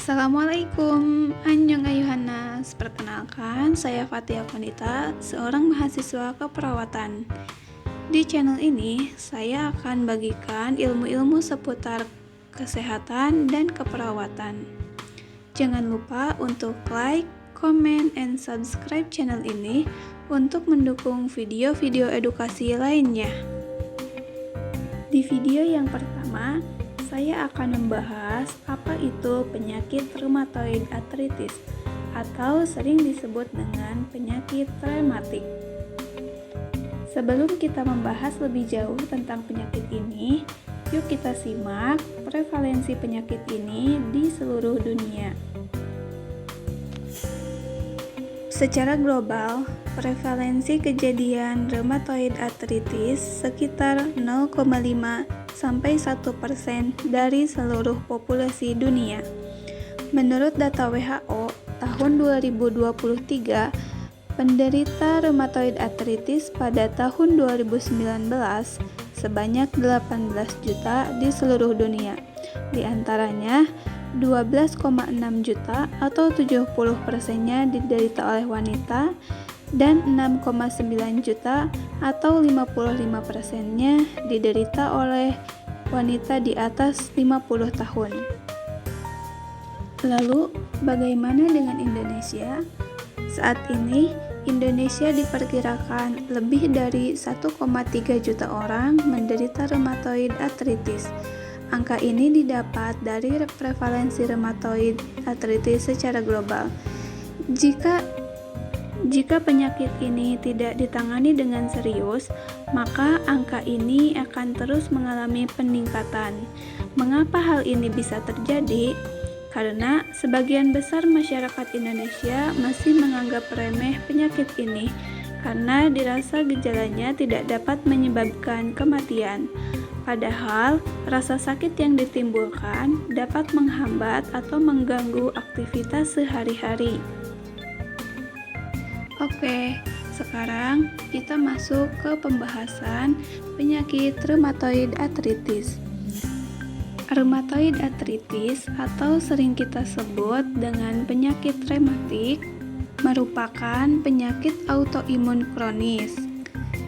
Assalamualaikum, Annyeong Ayuhanas. Perkenalkan, saya Fatia Konita, seorang mahasiswa keperawatan. Di channel ini, saya akan bagikan ilmu-ilmu seputar kesehatan dan keperawatan. Jangan lupa untuk like, comment, and subscribe channel ini untuk mendukung video-video edukasi lainnya. Di video yang pertama, saya akan membahas apa itu penyakit rheumatoid arthritis atau sering disebut dengan penyakit rematik. Sebelum kita membahas lebih jauh tentang penyakit ini, yuk kita simak prevalensi penyakit ini di seluruh dunia. Secara global, prevalensi kejadian rheumatoid arthritis sekitar 0,5 sampai 1% dari seluruh populasi dunia. Menurut data WHO, tahun 2023, penderita rheumatoid arthritis pada tahun 2019 sebanyak 18 juta di seluruh dunia. Di antaranya, 12,6 juta atau 70%-nya diderita oleh wanita dan 6,9 juta atau 55%-nya diderita oleh wanita di atas 50 tahun. Lalu, bagaimana dengan Indonesia? Saat ini, Indonesia diperkirakan lebih dari 1,3 juta orang menderita rheumatoid arthritis. Angka ini didapat dari prevalensi rheumatoid arthritis secara global. Jika penyakit ini tidak ditangani dengan serius, maka angka ini akan terus mengalami peningkatan. Mengapa hal ini bisa terjadi? Karena sebagian besar masyarakat Indonesia masih menganggap remeh penyakit ini karena dirasa gejalanya tidak dapat menyebabkan kematian. Padahal, rasa sakit yang ditimbulkan dapat menghambat atau mengganggu aktivitas sehari-hari. Oke, sekarang kita masuk ke pembahasan penyakit rheumatoid arthritis. Rheumatoid arthritis atau sering kita sebut dengan penyakit rematik merupakan penyakit autoimun kronis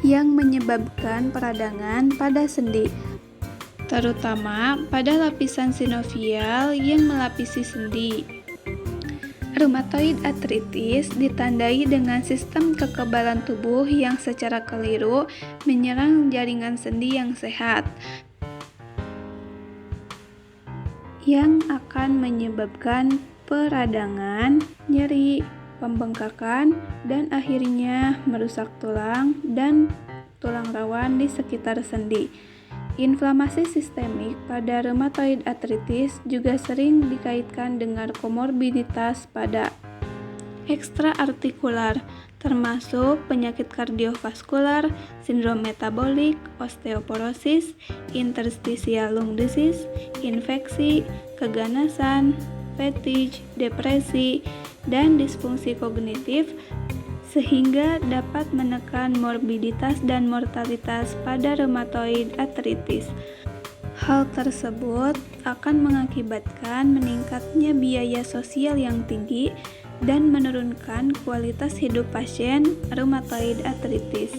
yang menyebabkan peradangan pada sendi, terutama pada lapisan sinovial yang melapisi sendi. Rheumatoid arthritis ditandai dengan sistem kekebalan tubuh yang secara keliru menyerang jaringan sendi yang sehat, yang akan menyebabkan peradangan, nyeri, pembengkakan, dan akhirnya merusak tulang dan tulang rawan di sekitar sendi. Inflamasi sistemik pada rheumatoid arthritis juga sering dikaitkan dengan komorbiditas pada ekstraartikular, termasuk penyakit kardiovaskular, sindrom metabolik, osteoporosis, interstitial lung disease, infeksi, keganasan, fatigue, depresi, dan disfungsi kognitif, sehingga dapat menekan morbiditas dan mortalitas pada rheumatoid arthritis. Hal tersebut akan mengakibatkan meningkatnya biaya sosial yang tinggi dan menurunkan kualitas hidup pasien rheumatoid arthritis.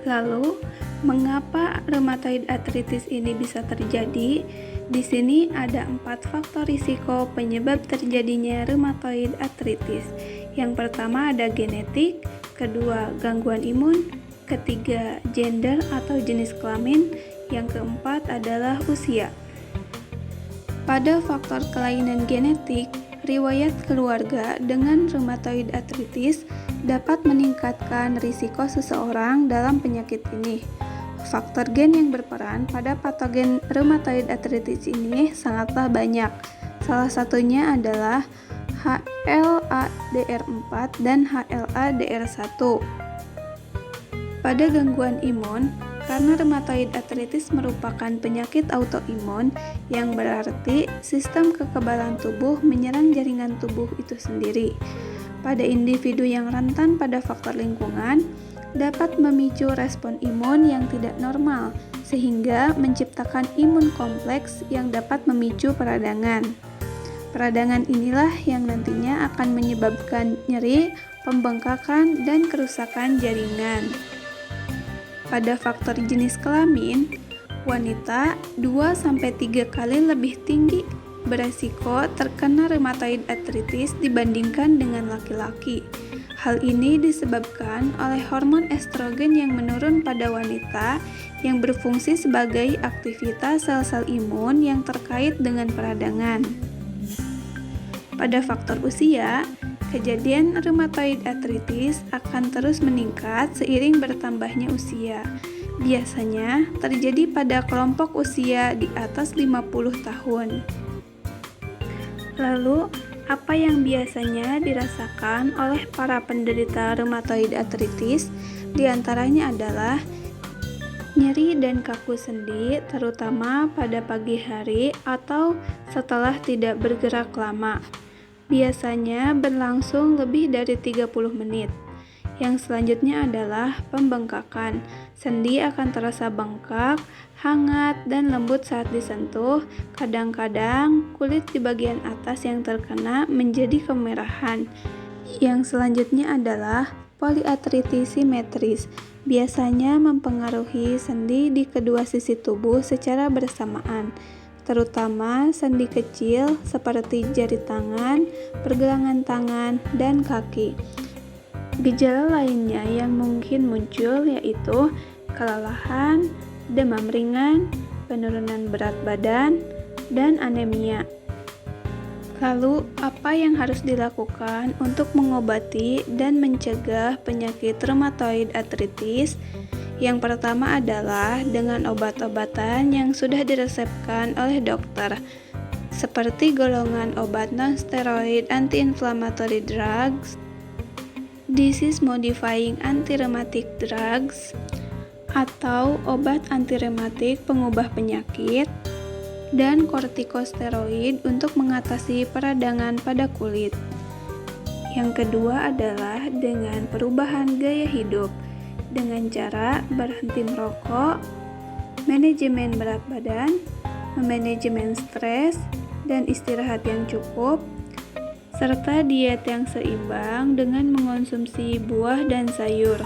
Lalu, mengapa rheumatoid arthritis ini bisa terjadi? Di sini ada 4 faktor risiko penyebab terjadinya rheumatoid arthritis. Yang pertama ada genetik, kedua gangguan imun, ketiga gender atau jenis kelamin, yang keempat adalah usia. Pada faktor kelainan genetik, riwayat keluarga dengan rheumatoid arthritis dapat meningkatkan risiko seseorang dalam penyakit ini. Faktor gen yang berperan pada patogen rheumatoid arthritis ini sangatlah banyak. Salah satunya adalah HLA-DR4 dan HLA-DR1. Pada gangguan imun, karena rheumatoid arthritis merupakan penyakit autoimun, yang berarti sistem kekebalan tubuh menyerang jaringan tubuh itu sendiri. Pada individu yang rentan pada faktor lingkungan, dapat memicu respon imun yang tidak normal, sehingga menciptakan imun kompleks yang dapat memicu peradangan. Peradangan inilah yang nantinya akan menyebabkan nyeri, pembengkakan, dan kerusakan jaringan. Pada faktor jenis kelamin, wanita 2-3 kali lebih tinggi beresiko terkena rheumatoid arthritis dibandingkan dengan laki-laki. Hal ini disebabkan oleh hormon estrogen yang menurun pada wanita yang berfungsi sebagai aktivitas sel-sel imun yang terkait dengan peradangan. Pada faktor usia, kejadian rheumatoid arthritis akan terus meningkat seiring bertambahnya usia. Biasanya terjadi pada kelompok usia di atas 50 tahun. Lalu, apa yang biasanya dirasakan oleh para penderita rheumatoid arthritis? Di antaranya adalah nyeri dan kaku sendi, terutama pada pagi hari atau setelah tidak bergerak lama. Biasanya berlangsung lebih dari 30 menit. Yang selanjutnya adalah pembengkakan. Sendi akan terasa bengkak, hangat, dan lembut saat disentuh. Kadang-kadang kulit di bagian atas yang terkena menjadi kemerahan. Yang selanjutnya adalah poliartritis simetris. Biasanya mempengaruhi sendi di kedua sisi tubuh secara bersamaan, terutama sendi kecil seperti jari tangan, pergelangan tangan, dan kaki. Gejala lainnya yang mungkin muncul yaitu kelelahan, demam ringan, penurunan berat badan, dan anemia. Lalu, apa yang harus dilakukan untuk mengobati dan mencegah penyakit rheumatoid arthritis? Yang pertama adalah dengan obat-obatan yang sudah diresepkan oleh dokter, seperti golongan obat non-steroid anti-inflammatory drugs, disease-modifying anti-rheumatic drugs, atau obat anti-rematik pengubah penyakit, dan kortikosteroid untuk mengatasi peradangan pada kulit. Yang kedua adalah dengan perubahan gaya hidup, dengan cara berhenti merokok, manajemen berat badan, memanajemen stres, dan istirahat yang cukup, serta diet yang seimbang dengan mengonsumsi buah dan sayur.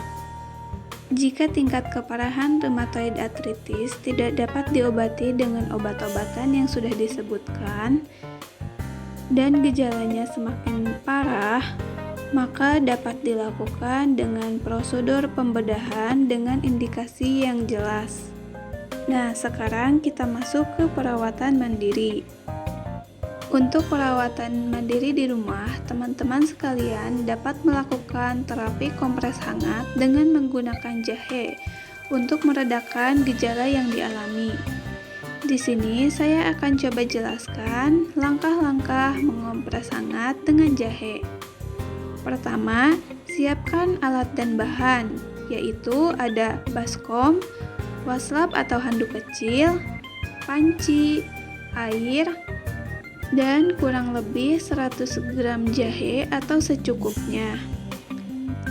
Jika tingkat keparahan rheumatoid arthritis tidak dapat diobati dengan obat-obatan yang sudah disebutkan dan gejalanya semakin parah, maka dapat dilakukan dengan prosedur pembedahan dengan indikasi yang jelas. Nah, sekarang kita masuk ke perawatan mandiri. Untuk perawatan mandiri di rumah, teman-teman sekalian dapat melakukan terapi kompres hangat dengan menggunakan jahe untuk meredakan gejala yang dialami. Di sini saya akan coba jelaskan langkah-langkah mengompres hangat dengan jahe. Pertama, siapkan alat dan bahan, yaitu ada baskom, waslap atau handuk kecil, panci, air, dan kurang lebih 100 gram jahe atau secukupnya.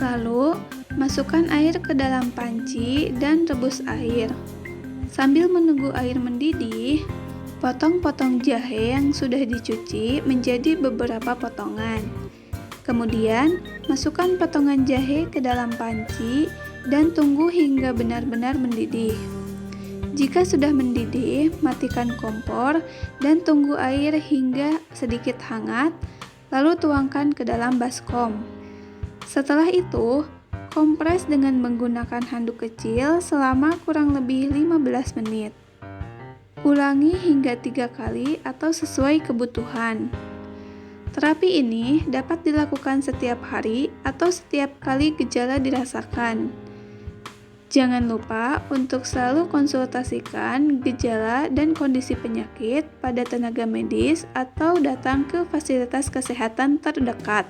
Lalu, masukkan air ke dalam panci dan rebus air. Sambil menunggu air mendidih, potong-potong jahe yang sudah dicuci menjadi beberapa potongan. Kemudian, masukkan potongan jahe ke dalam panci dan tunggu hingga benar-benar mendidih. Jika sudah mendidih, matikan kompor dan tunggu air hingga sedikit hangat, lalu tuangkan ke dalam baskom. Setelah itu, kompres dengan menggunakan handuk kecil selama kurang lebih 15 menit. Ulangi hingga 3 kali atau sesuai kebutuhan. Terapi ini dapat dilakukan setiap hari atau setiap kali gejala dirasakan. Jangan lupa untuk selalu konsultasikan gejala dan kondisi penyakit pada tenaga medis atau datang ke fasilitas kesehatan terdekat.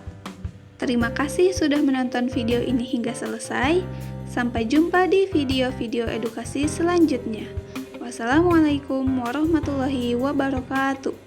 Terima kasih sudah menonton video ini hingga selesai. Sampai jumpa di video-video edukasi selanjutnya. Wassalamualaikum warahmatullahi wabarakatuh.